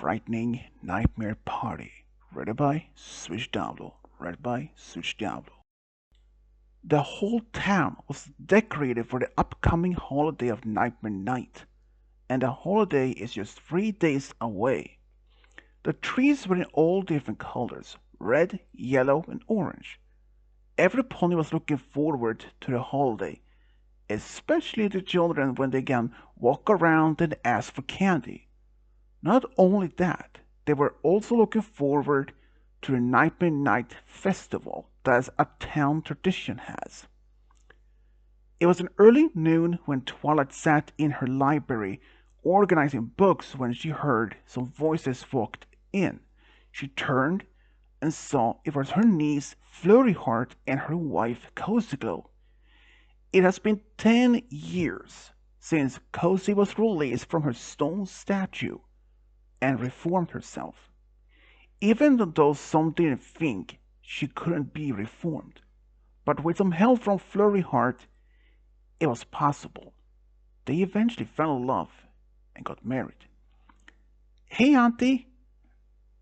Frightening Nightmare Party, read by Switch Diablo, read by Switch Diablo. The whole town was decorated for the upcoming holiday of Nightmare Night, and the holiday is just 3 days away. The trees were in all different colors, red, yellow, and orange. Every pony was looking forward to the holiday, especially the children when they can walk around and ask for candy. Not only that, they were also looking forward to the Nightmare Night Festival that a town tradition has. It was an early noon when Twilight sat in her library organizing books when she heard some voices walked in. She turned and saw it was her niece Flurry Heart and her wife Cozy Glow. It has been 10 years since Cozy was released from her stone statue and reformed herself, even though some didn't think she couldn't be reformed. But with some help from Flurry Heart, it was possible. They eventually fell in love and got married. Hey, Auntie!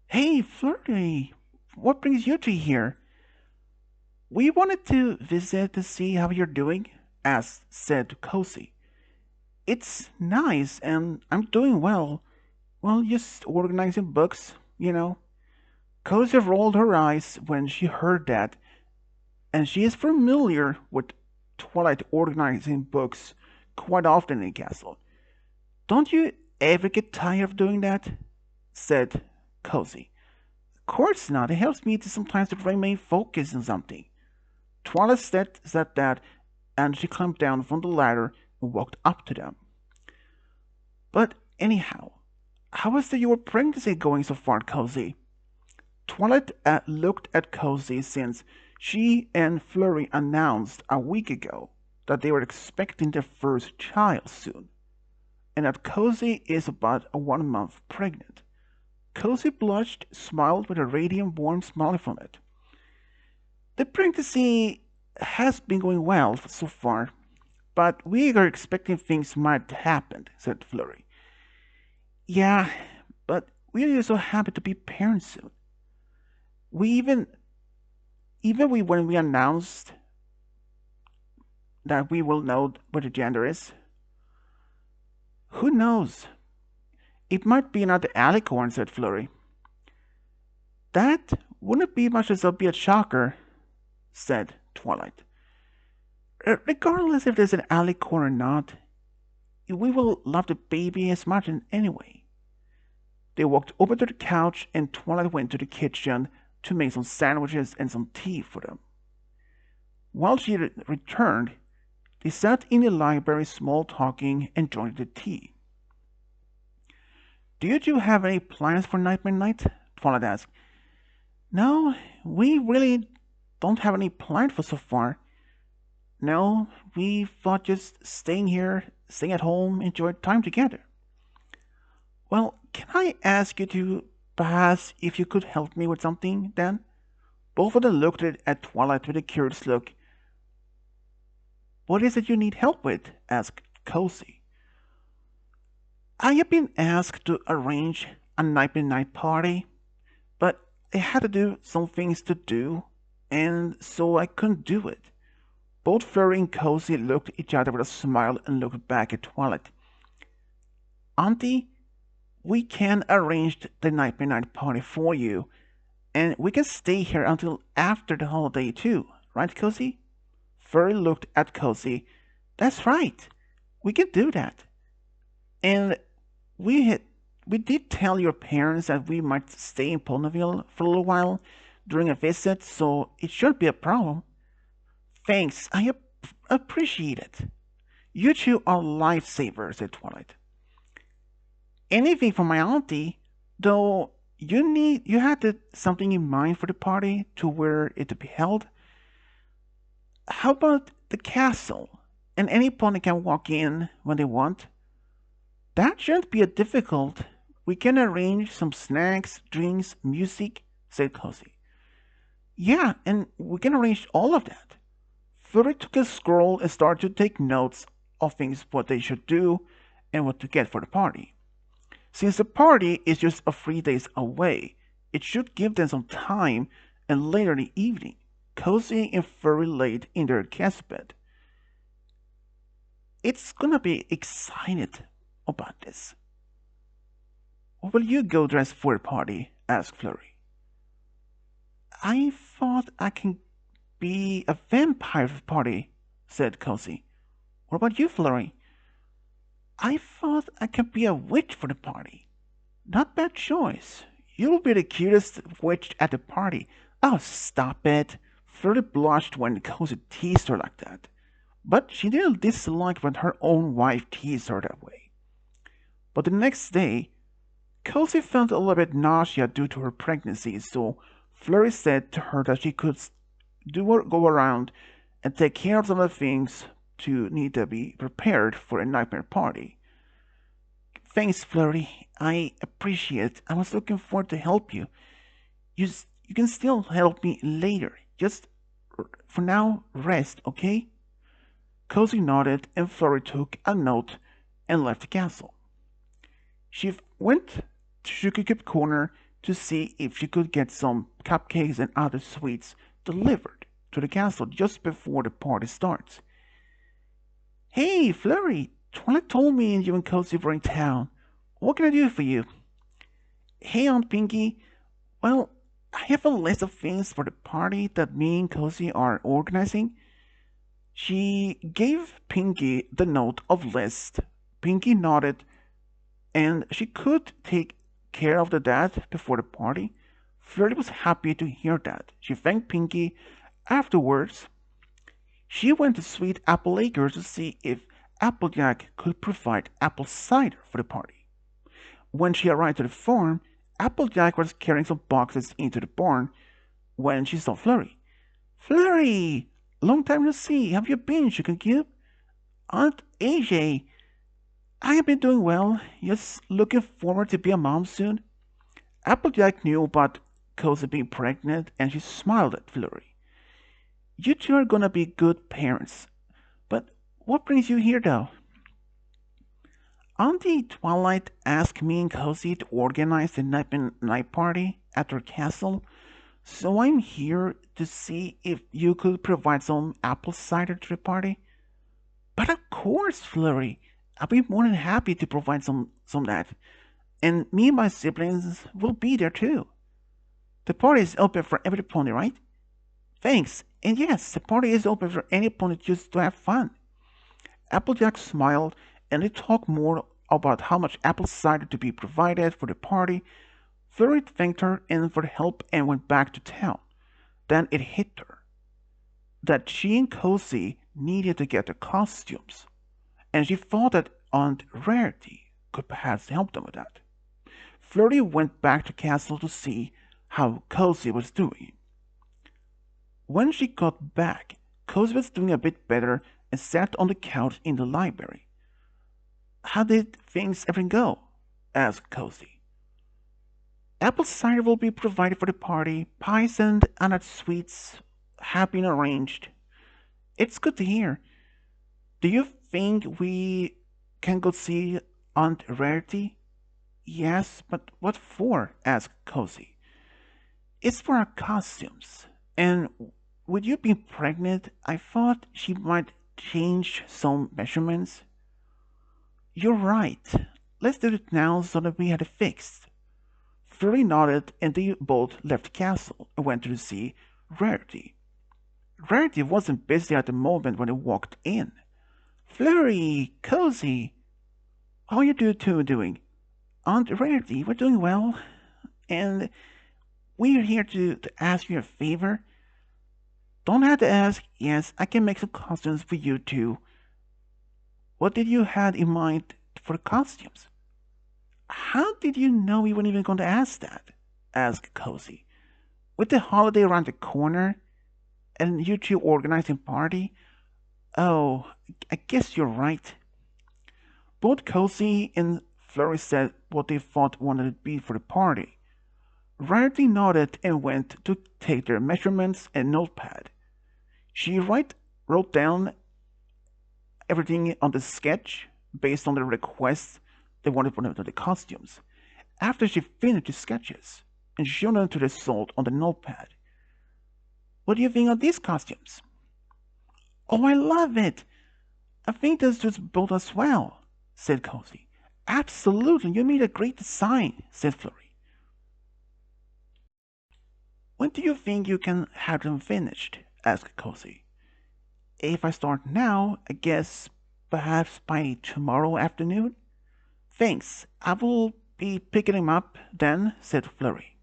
Hey, Flurry! What brings you two here? We wanted to visit to see how you're doing, as said Cozy. It's nice, and I'm doing well. Well, just organizing books, you know. Cozy rolled her eyes when she heard that, and she is familiar with Twilight organizing books quite often in the castle. Don't you ever get tired of doing that? Said Cozy. Of course not. It helps me to sometimes to remain focused on something. Twilight said that, and she climbed down from the ladder and walked up to them. But anyhow, how is your pregnancy going so far, Cozy? Twilight looked at Cozy since she and Flurry announced a week ago that they were expecting their first child soon, and that Cozy is about 1 month pregnant. Cozy blushed, smiled with a radiant, warm smile from it. The pregnancy has been going well so far, but we are expecting things might happen, said Flurry. Yeah, but we are so happy to be parents soon. We when we announced that we will know what the gender is, who knows? It might be another alicorn, said Flurry. That wouldn't be much as be a shocker, said Twilight. Regardless if there's an alicorn or not, we will love the baby as much anyway. They walked over to the couch and Twilight went to the kitchen to make some sandwiches and some tea for them. While she returned, they sat in the library small talking and enjoying the tea. Do you two have any plans for Nightmare Night? Twilight asked. No, we really don't have any plans for so far. No, we thought just staying here, staying at home, enjoy time together. Well, can I ask you to perhaps if you could help me with something then? Both of them looked at Twilight with a curious look. What is it you need help with? Asked Cozy. I have been asked to arrange a Nightmare Night party, but I had to do some things to do, and so I couldn't do it. Both Flurry and Cozy looked at each other with a smile and looked back at Twilight. Auntie, we can arrange the Nightmare Night party for you, and we can stay here until after the holiday too, right, Cozy? Flurry looked at Cozy. That's right, we can do that. And we did tell your parents that we might stay in Ponyville for a little while during a visit, so it shouldn't be a problem. Thanks, I appreciate it. You two are lifesavers, said Twilight. Anything for my auntie, though you had something in mind for the party to where it to be held. How about the castle? And any pony can walk in when they want. That shouldn't be a difficult. We can arrange some snacks, drinks, music, said Cozy. Yeah, and we can arrange all of that. Flurry took a scroll and started to take notes of things what they should do and what to get for the party. Since the party is just a 3 days away, it should give them some time and later in the evening, cozy and very late in their guest bed. It's gonna be excited about this. Will you go dress for a party? Asked Flurry. I thought I can be a vampire for the party, said Cozy. What about you, Flurry? I thought I could be a witch for the party. Not bad choice. You'll be the cutest witch at the party. Oh, stop it. Flurry blushed when Cozy teased her like that. But she didn't dislike when her own wife teased her that way. But the next day, Kelsey felt a little bit nauseous due to her pregnancy, so Flurry said to her that she could go around and take care of some of the things to need to be prepared for a nightmare party. Thanks, Flurry. I appreciate it. I was looking forward to help you. You can still help me later. Just for now, rest, okay? Cozy nodded and Flurry took a note and left the castle. She went to Sugar Cube Corner to see if she could get some cupcakes and other sweets delivered to the castle just before the party starts. Hey, Flurry, Twilight told me you and Cozy were in town. What can I do for you? Hey, Aunt Pinky. Well, I have a list of things for the party that me and Cozy are organizing. She gave Pinky the note of list. Pinky nodded, and she could take care of the dad before the party. Flirty was happy to hear that. She thanked Pinky. Afterwards, she went to Sweet Apple Acres to see if Applejack could provide apple cider for the party. When she arrived at the farm, Applejack was carrying some boxes into the barn when she saw Flurry. Flurry! Long time no see. Have you been, Chicken Cube? Aunt AJ, I have been doing well. Just looking forward to be a mom soon. Applejack knew about Cozy being pregnant, and she smiled at Flurry. You two are gonna be good parents. But what brings you here, though? Auntie Twilight asked me and Cozy to organize the night party at her castle, so I'm here to see if you could provide some apple cider to the party. But of course, Flurry. I'll be more than happy to provide some of that. And me and my siblings will be there too. The party is open for every pony, right? Thanks. And yes, the party is open for any pony just to have fun. Applejack smiled and they talked more about how much apple cider to be provided for the party. Flurry thanked her and for the help and went back to town. Then it hit her that she and Cozy needed to get the costumes, and she thought that Aunt Rarity could perhaps help them with that. Flurry went back to castle to see how Cozy was doing. When she got back, Cozy was doing a bit better and sat on the couch in the library. How did things ever go? Asked Cozy. Apple cider will be provided for the party, pies and nut sweets have been arranged. It's good to hear. Do you think we can go see Aunt Rarity? Yes, but what for? Asked Cozy. It's for our costumes. And with you being pregnant, I thought she might change some measurements. You're right. Let's do it now so that we had it fixed. Flurry nodded and they both left the castle and went to see Rarity. Rarity wasn't busy at the moment when they walked in. Flurry, Cozy, how are you two doing? Aunt Rarity, we're doing well. And we're here to ask you a favor. Don't have to ask. Yes, I can make some costumes for you too. What did you have in mind for the costumes? How did you know we weren't even going to ask that? Asked Cozy. With the holiday around the corner and you two organizing party? Oh, I guess you're right. Both Cozy and Flurry said what they thought wanted to be for the party. Rarity nodded and went to take their measurements and notepad. She wrote down everything on the sketch based on the requests they wanted for the costumes. after she finished the sketches and showed them to the result on the notepad. What do you think of these costumes? Oh, I love it! I think this suits both as well, said Cozy. Absolutely, you made a great design, said Flurry. When do you think you can have them finished? Asked Cozy. If I start now, I guess perhaps by tomorrow afternoon? Thanks, I will be picking him up then, said Flurry.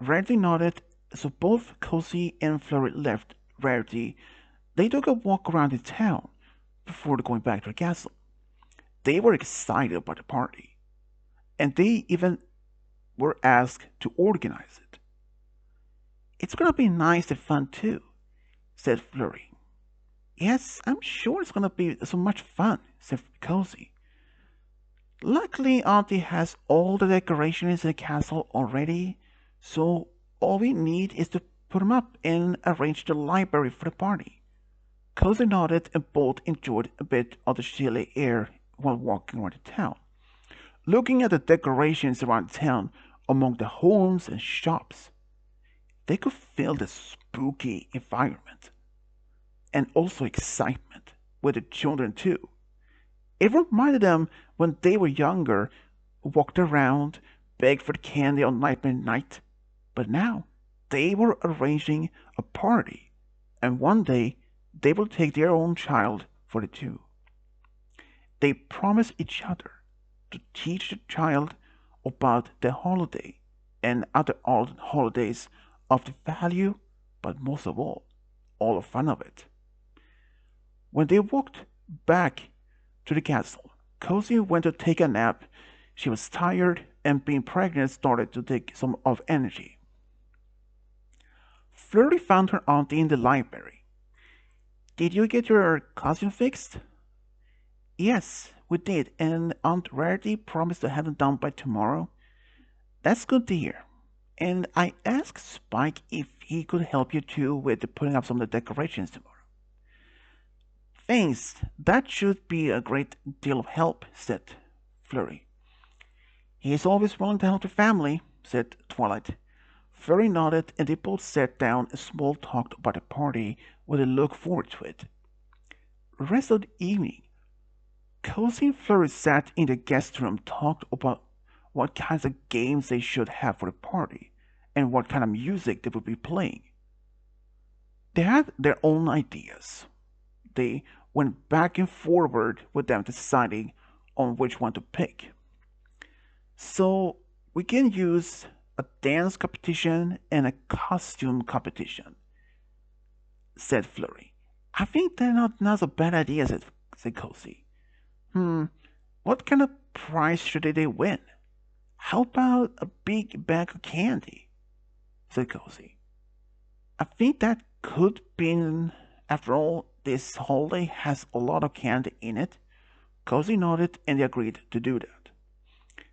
Rarity nodded, so both Cozy and Flurry left Rarity. They took a walk around the town before going back to the castle. They were excited about the party, and they even were asked to organize it. It's gonna be nice and fun too, said Flurry. Yes, I'm sure it's gonna be so much fun, said Cozy. Luckily, Auntie has all the decorations in the castle already, so all we need is to put them up and arrange the library for the party. Cozy nodded and both enjoyed a bit of the chilly air while walking around the town, looking at the decorations around town among the homes and shops. They could feel the spooky environment and also excitement with the children too. It reminded them when they were younger, walked around, begged for candy on Nightmare Night. But now they were arranging a party, and one day they will take their own child for the two. They promised each other to teach the child about the holiday and other holidays of the value, but most of all the fun of it. When they walked back to the castle, Cozy went to take a nap. She was tired, and being pregnant started to take some of energy. Flurry found her auntie in the library. Did you get your costume fixed? Yes, we did, and Aunt Rarity promised to have it done by tomorrow. That's good to hear. And I asked Spike if he could help you too with putting up some of the decorations tomorrow. Thanks, that should be a great deal of help, said Flurry. He is always willing to help the family, said Twilight. Flurry nodded, and they both sat down and small talked about the party while they looked forward to it. The rest of the evening, Cozy and Flurry sat in the guest room, talked about what kinds of games they should have for the party, and what kind of music they would be playing. They had their own ideas. They went back and forward with them deciding on which one to pick. So we can use a dance competition and a costume competition, said Flurry. I think that's not a bad idea, said Cozy. What kind of prize should they win? How about a big bag of candy? Said Cozy. I think that could be, after all, this holiday has a lot of candy in it. Cozy nodded and they agreed to do that.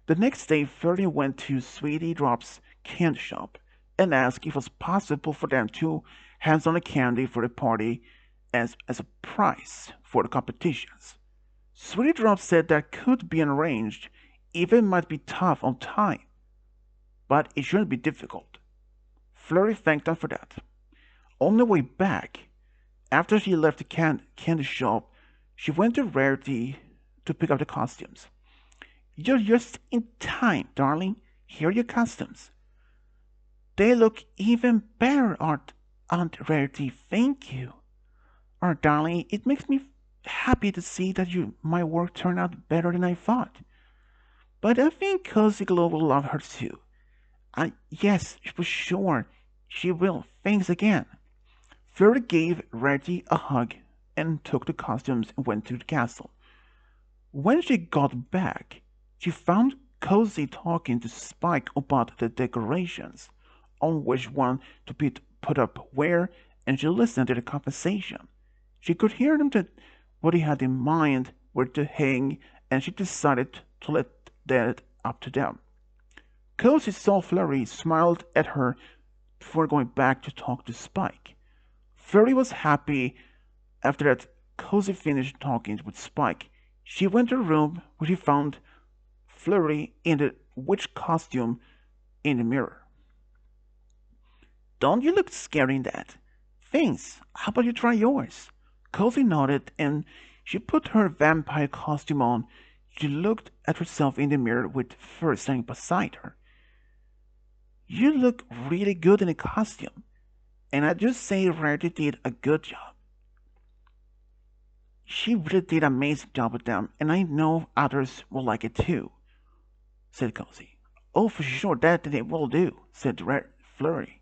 The next day, Flurry went to Sweetie Drop's candy shop and asked if it was possible for them to hand on a candy for the party as a prize for the competitions. Sweetie Drop said that could be arranged, even might be tough on time, but it shouldn't be difficult. Flurry thanked them for that. On the way back, after she left the candy shop, she went to Rarity to pick up the costumes. You're just in time, darling. Here are your costumes. They look even better, Aunt Rarity. Thank you. Darling, it makes me happy to see that my work turned out better than I thought. But I think Cozy Glow will love her too. Yes, for sure. She will. Thanks again. Fleur gave Rarity a hug and took the costumes and went to the castle. When she got back, she found Cozy talking to Spike about the decorations, on which one to be put up where, and she listened to the conversation. She could hear them that what he had in mind were to hang, and she decided to let that up to them. Cozy saw Flurry, smiled at her before going back to talk to Spike. Flurry was happy after that Cozy finished talking with Spike. She went to her room where she found Flurry in the witch costume in the mirror. Don't you look scary in that? Thanks. How about you try yours? Cozy nodded and she put her vampire costume on. She looked at herself in the mirror with Fur standing beside her. You look really good in a costume, and I just say Rarity did a good job. She really did an amazing job with them, and I know others will like it too, said Cozy. Oh, for sure, that they will do, said Flurry.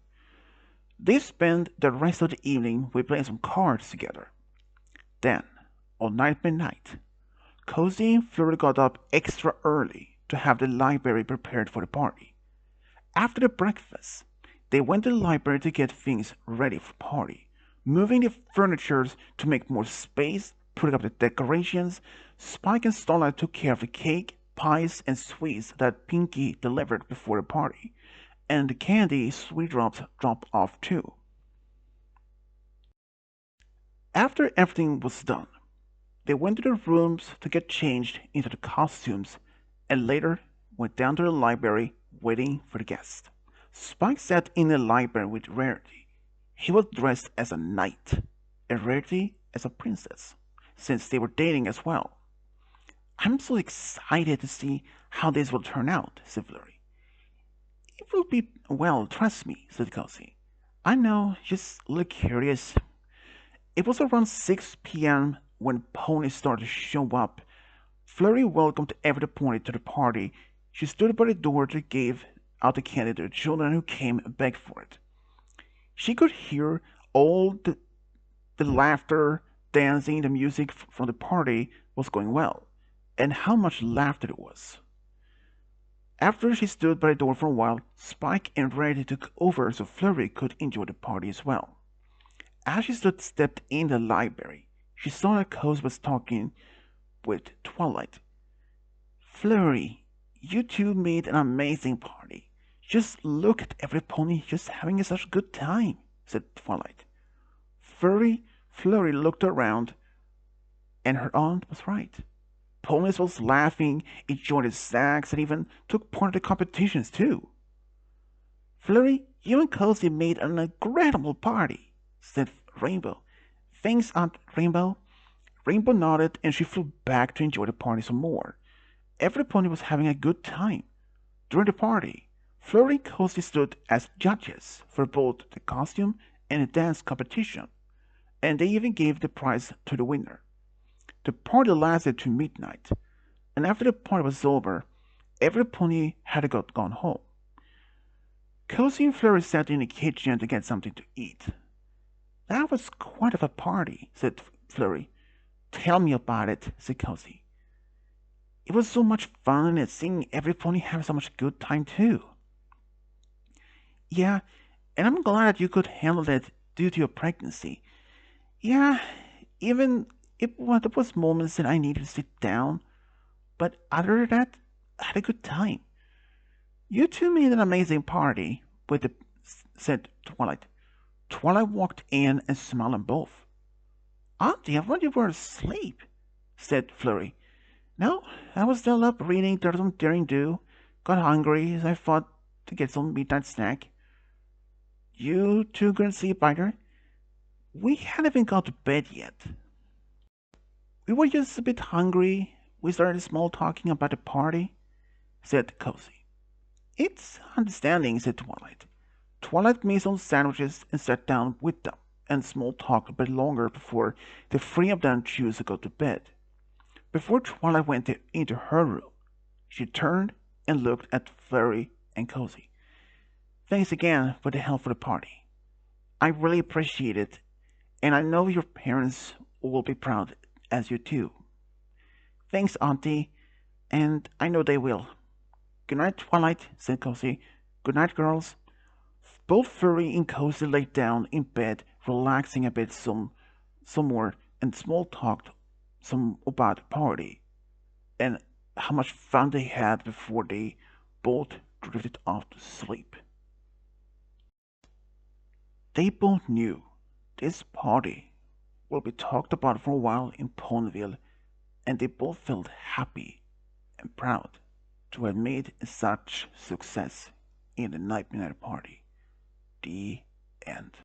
They spent the rest of the evening with playing some cards together. Then, on night midnight, Cozy and Flurry got up extra early to have the library prepared for the party. After the breakfast, they went to the library to get things ready for the party, moving the furniture to make more space, putting up the decorations. Spike and Starlight took care of the cake, pies, and sweets that Pinky delivered before the party, and the candy sweet drops dropped off too. After everything was done, they went to their rooms to get changed into the costumes and later went down to the library waiting for the guests. Spike sat in the library with Rarity. He was dressed as a knight and Rarity as a princess, since they were dating as well. I'm so excited to see how this will turn out, said Flurry. It will be well, trust me, said Cozy. I know, just look curious. It was around 6 p.m. when ponies started to show up. Flurry welcomed every pony to the party. She stood by the door to give out the candy to the children who came and begged for it. She could hear all the laughter, dancing, the music from the party was going well, and how much laughter it was. After she stood by the door for a while, Spike and Rarity took over so Flurry could enjoy the party as well. As she stepped in the library, she saw that Cozy was talking with Twilight. Flurry, you two made an amazing party. Just look at every pony just having such a good time, said Twilight. Flurry looked around, and her aunt was right. Ponies was laughing, enjoyed the snacks, and even took part in the competitions too. Flurry, you and Cozy made an incredible party, said Rainbow. Thanks, Aunt Rainbow. Rainbow nodded and she flew back to enjoy the party some more. Every pony was having a good time. During the party, Flurry and Cozy stood as judges for both the costume and the dance competition, and they even gave the prize to the winner. The party lasted to midnight, and after the party was over, every pony had gone home. Cozy and Flurry sat in the kitchen to get something to eat. That was quite of a party, said Flurry. Tell me about it, said Cozy. It was so much fun and seeing every pony have so much good time too. Yeah, and I'm glad that you could handle it due to your pregnancy. Yeah, even if there was moments that I needed to sit down, but other than that, I had a good time. You two made an amazing party, said Twilight. Twilight walked in and smiled at both. Auntie, I thought you were asleep, said Flurry. No, I was still up reading Turtle Daring Do. Got hungry, so I thought to get some midnight snack. You two couldn't sleep either? We hadn't even got to bed yet. We were just a bit hungry. We started small talking about the party, said Cozy. It's understanding, said Twilight. Twilight made some sandwiches and sat down with them, and small talked a bit longer before the three of them chose to go to bed. Before Twilight went into her room, she turned and looked at Flurry and Cozy. Thanks again for the help for the party. I really appreciate it, and I know your parents will be proud as you too. Thanks, Auntie, and I know they will. Good night, Twilight, said Cozy. Good night, girls. Both Furry and Cozy lay down in bed, relaxing a bit some more, and small talked some about the party and how much fun they had before they both drifted off to sleep. They both knew this party will be talked about for a while in Ponyville, and they both felt happy and proud. to admit such success in the Nightmare Party. The end.